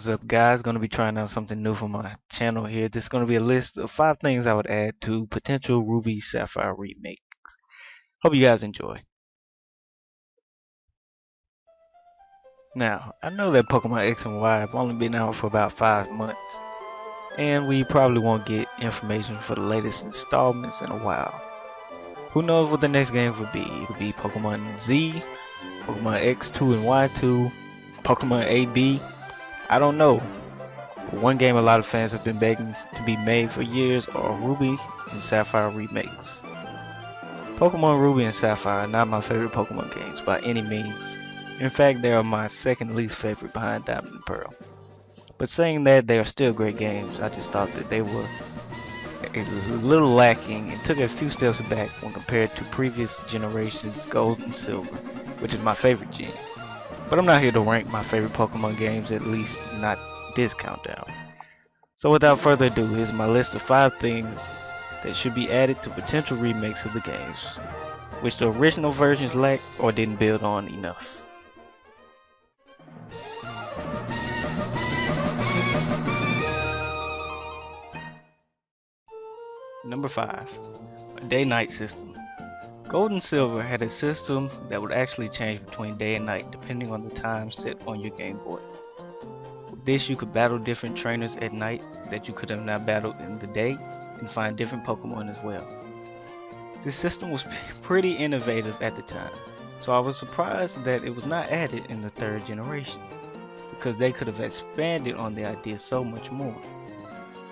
What's up, guys? Gonna be trying out something new for my channel here. This is gonna be a list of 5 things I would add to potential Ruby Sapphire remake. Hope you guys enjoy. Now, I know that Pokemon X and Y have only been out for about 5 months, and we probably won't get information for the latest installments in a while. Who knows what the next game would be? It could be Pokemon Z, Pokemon X2 and Y2, Pokemon AB. I don't know. But one game a lot of fans have been begging to be made for years are Ruby and Sapphire remakes. Pokemon Ruby and Sapphire are not my favorite Pokemon games by any means. In fact, they are my second least favorite behind Diamond and Pearl. But saying that, they are still great games. I just thought that they were a little lacking and took a few steps back when compared to previous generations Gold and Silver, which is my favorite gen. But I'm not here to rank my favorite Pokemon games, at least not this countdown. So without further ado, here's my list of 5 things that should be added to potential remakes of the games, which the original versions lacked or didn't build on enough. Number 5. A DayNight System. Gold and Silver had a system that would actually change between day and night depending on the time set on your Game Boy. With this, you could battle different trainers at night that you could have not battled in the day and find different Pokemon as well. This system was pretty innovative at the time, so I was surprised that it was not added in the 3rd generation, because they could have expanded on the idea so much more.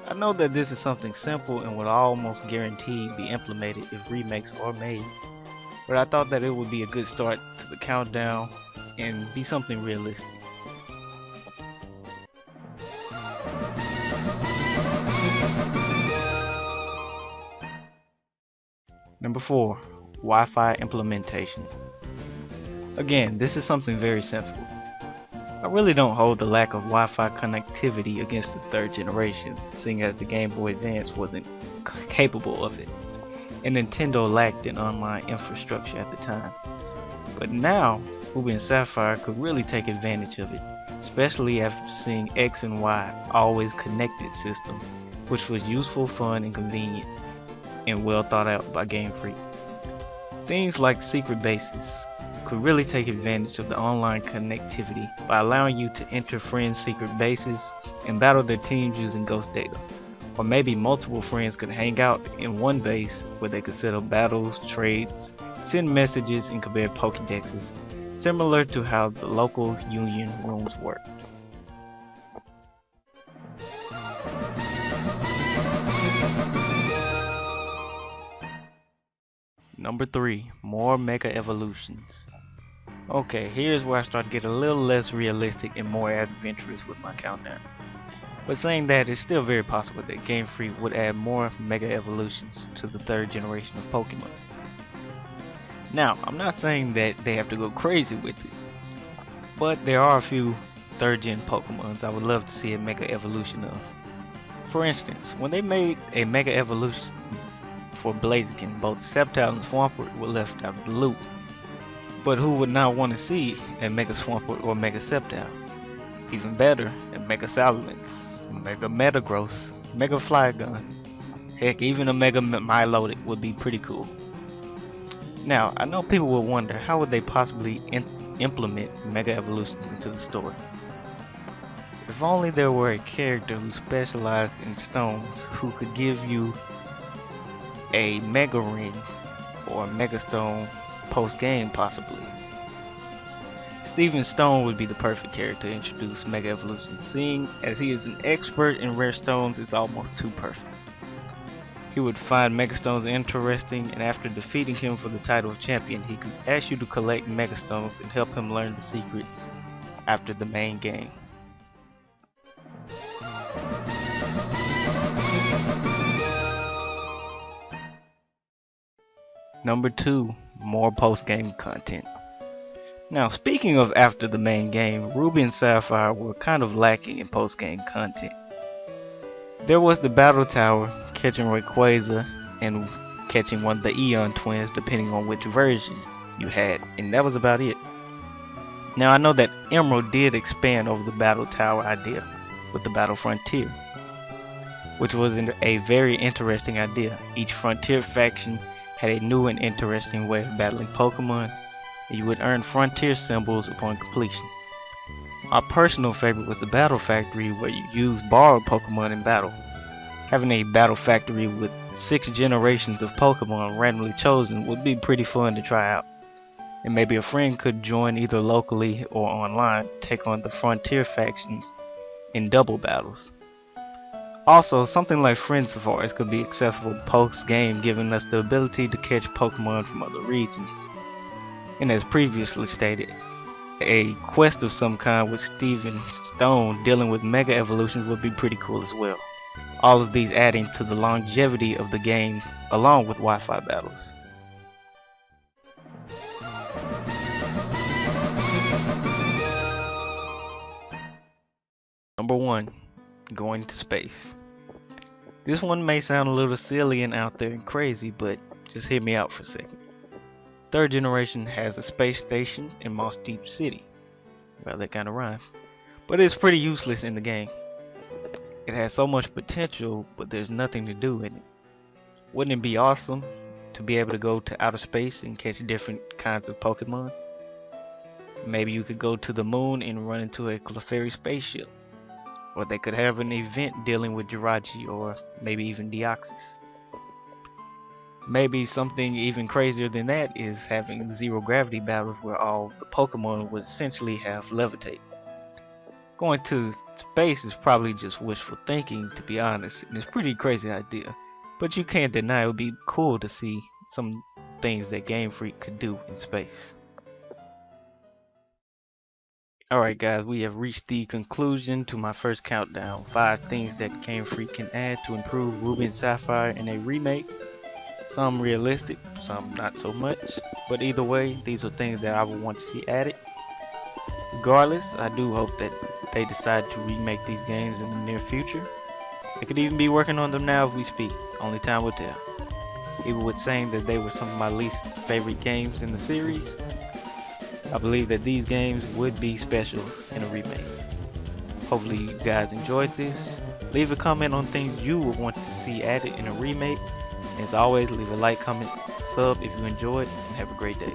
I know that this is something simple and would almost guaranteed be implemented if remakes are made, but I thought that it would be a good start to the countdown and be something realistic. Number 4. Wi-Fi implementation. Again, this is something very sensible. I really don't hold the lack of Wi-Fi connectivity against the 3rd generation, seeing as the Game Boy Advance wasn't capable of it, and Nintendo lacked an online infrastructure at the time. But now, Ruby and Sapphire could really take advantage of it, especially after seeing X and Y always connected system, which was useful, fun, and convenient, and well thought out by Game Freak. Things like secret bases could really take advantage of the online connectivity by allowing you to enter friends' secret bases and battle their teams using ghost data. Or maybe multiple friends could hang out in one base where they could set up battles, trades, send messages, and compare Pokédexes, similar to how the local union rooms work. Number 3. More Mega Evolutions. Okay, here's where I start to get a little less realistic and more adventurous with my countdown. But saying that, it's still very possible that Game Freak would add more Mega Evolutions to the 3rd generation of Pokemon. Now, I'm not saying that they have to go crazy with it, but there are a few 3rd gen Pokemons I would love to see a Mega Evolution of. For instance, when they made a Mega Evolution for Blaziken, both Sceptile and Swampert were left out of the loop. But who would not want to see a Mega Swampert or Mega Sceptile? Even better, a Mega Salamence, Mega Metagross, Mega Flygon. Heck, even a Mega Milotic would be pretty cool. Now, I know people will wonder how would they possibly implement Mega Evolutions into the story. If only there were a character who specialized in stones who could give you a Mega Ring or a Mega Stone post-game possibly. Steven Stone would be the perfect character to introduce Mega Evolution, seeing as he is an expert in rare stones. It's almost too perfect. He would find Mega Stones interesting, and after defeating him for the title of champion, he could ask you to collect Mega Stones and help him learn the secrets after the main game. Number 2. More post-game content. Now, speaking of after the main game, Ruby and Sapphire were kind of lacking in post-game content. There was the Battle Tower, catching Rayquaza, and catching one of the Eon twins depending on which version you had, and that was about it. Now I know that Emerald did expand over the Battle Tower idea, with the Battle Frontier, which was a very interesting idea. Each Frontier faction had a new and interesting way of battling Pokemon, and you would earn Frontier symbols upon completion. My personal favorite was the Battle Factory, where you use borrowed Pokemon in battle. Having a Battle Factory with 6 generations of Pokemon randomly chosen would be pretty fun to try out. And maybe a friend could join either locally or online, take on the Frontier factions in double battles. Also, something like Friend Safaris could be accessible post-game, giving us the ability to catch Pokemon from other regions. And as previously stated, a quest of some kind with Steven Stone dealing with Mega Evolutions would be pretty cool as well. All of these adding to the longevity of the game along with Wi-Fi battles. Number 1. Going to space. This one may sound a little silly and out there and crazy, but just hear me out for a second. 3rd generation has a space station in Moss Deep City. Well, that kind of rhymes. But it's pretty useless in the game. It has so much potential, but there's nothing to do in it. Wouldn't it be awesome to be able to go to outer space and catch different kinds of Pokemon? Maybe you could go to the moon and run into a Clefairy spaceship. Or they could have an event dealing with Jirachi or maybe even Deoxys. Maybe something even crazier than that is having zero gravity battles where all the Pokemon would essentially have levitate. Going to space is probably just wishful thinking, to be honest, and it's a pretty crazy idea. But you can't deny it would be cool to see some things that Game Freak could do in space. Alright guys, we have reached the conclusion to my first countdown. 5 things that Game Freak can add to improve Ruby and Sapphire in a remake. Some realistic, some not so much. But either way, these are things that I would want to see added. Regardless, I do hope that they decide to remake these games in the near future. They could even be working on them now as we speak. Only time will tell. Even with saying that they were some of my least favorite games in the series, I believe that these games would be special in a remake. Hopefully you guys enjoyed this. Leave a comment on things you would want to see added in a remake. As always, leave a like, comment, sub if you enjoyed, and have a great day.